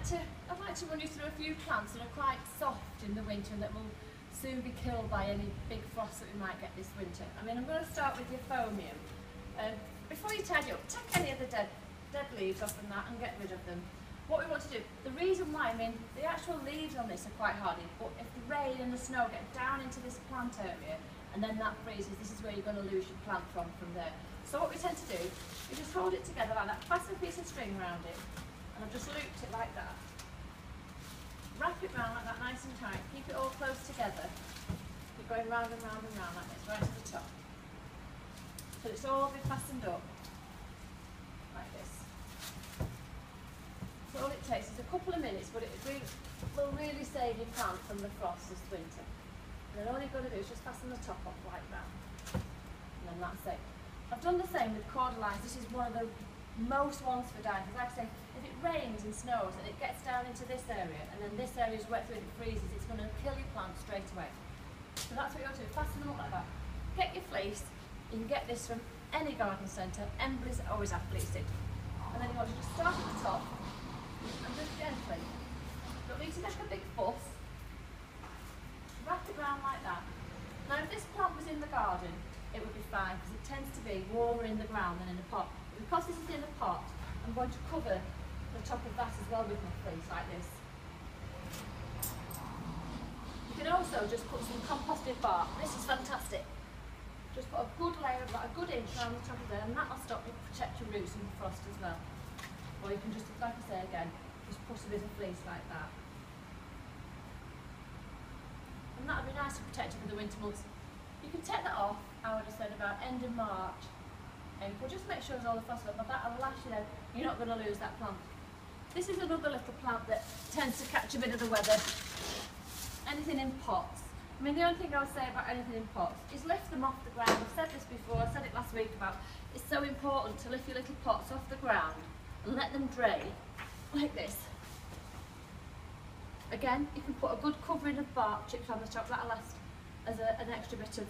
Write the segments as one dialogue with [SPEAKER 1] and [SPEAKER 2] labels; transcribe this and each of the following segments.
[SPEAKER 1] I'd like to run you through a few plants that are quite soft in the winter and that will soon be killed by any big frost that we might get this winter. I mean, I'm going to start with the euphonium. Before you tidy up, take any of the dead leaves off from that and get rid of them. What we want to do, the reason why, I mean, the actual leaves on this are quite hardy, but if the rain and the snow get down into this plant area and then that freezes, this is where you're going to lose your plant from there. So what we tend to do is just hold it together like that, fasten a piece of string around it, and I've just looped it like that. Wrap it round like that nice and tight, keep it all close together. Keep going round and round and round like this, right to the top. So it's all be fastened up, like this. So all it takes is a couple of minutes, but it will really save your plant from the frost this winter. And then all you've got to do is just fasten the top off like that. And then that's it. I've done the same with cordylines. This is one of the most ones for dying, because like I say, if it rains and snows and it gets down into this area and then this area is wet through and it freezes, it's going to kill your plant straight away. So that's what you want to do, fasten them up like that. Get your fleece, you can get this from any garden centre, Embleys always have fleecing. And then you want to just start at the top and just gently, don't need to make a big fuss, wrap it round like that. Now if this plant was in the garden, it would be fine because it tends to be warmer in the ground than in a pot. Because this is in a pot, I'm going to cover the top of that as well with my fleece like this. You can also just put some composted bark. This is fantastic. Just put a good layer, about a good inch around the top of there, and that will stop you, protect your roots from the frost as well. Or you can just, like I say again, just put a bit of fleece like that. And that would be nice to protect you for the winter months. You can take that off, I would have said about end of March. We'll just make sure there's all the frost up, but that will last you, you're not going to lose that plant. This is another little plant that tends to catch a bit of the weather. Anything in pots. I mean, the only thing I would say about anything in pots is lift them off the ground. I've said this before, I said it last week about it's so important to lift your little pots off the ground and let them drain like this. Again, you can put a good covering of bark chips on the top, that'll last as an extra bit of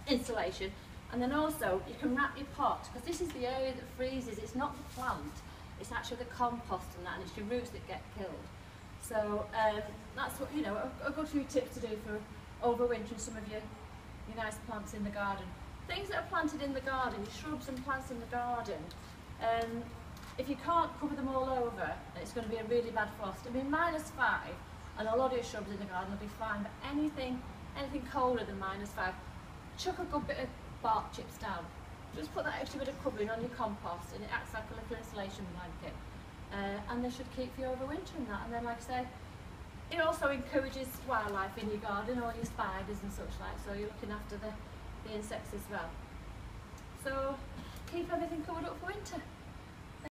[SPEAKER 1] insulation. And then also, you can wrap your pot, because this is the area that freezes, it's not the plant, it's actually the compost and that, and it's your roots that get killed. So that's what, you know, a good few tips to do for overwintering some of your nice plants in the garden. Things that are planted in the garden, your shrubs and plants in the garden, if you can't cover them all over, it's going to be a really bad frost. I mean, -5, and a lot of your shrubs in the garden will be fine, but anything colder than -5, chuck a good bit of bark chips down. Just put that extra bit of covering on your compost and it acts like a little insulation blanket. And they should keep you overwintering that. And then, like I say, it also encourages wildlife in your garden, all your spiders and such like, so you're looking after the insects as well. So keep everything covered up for winter.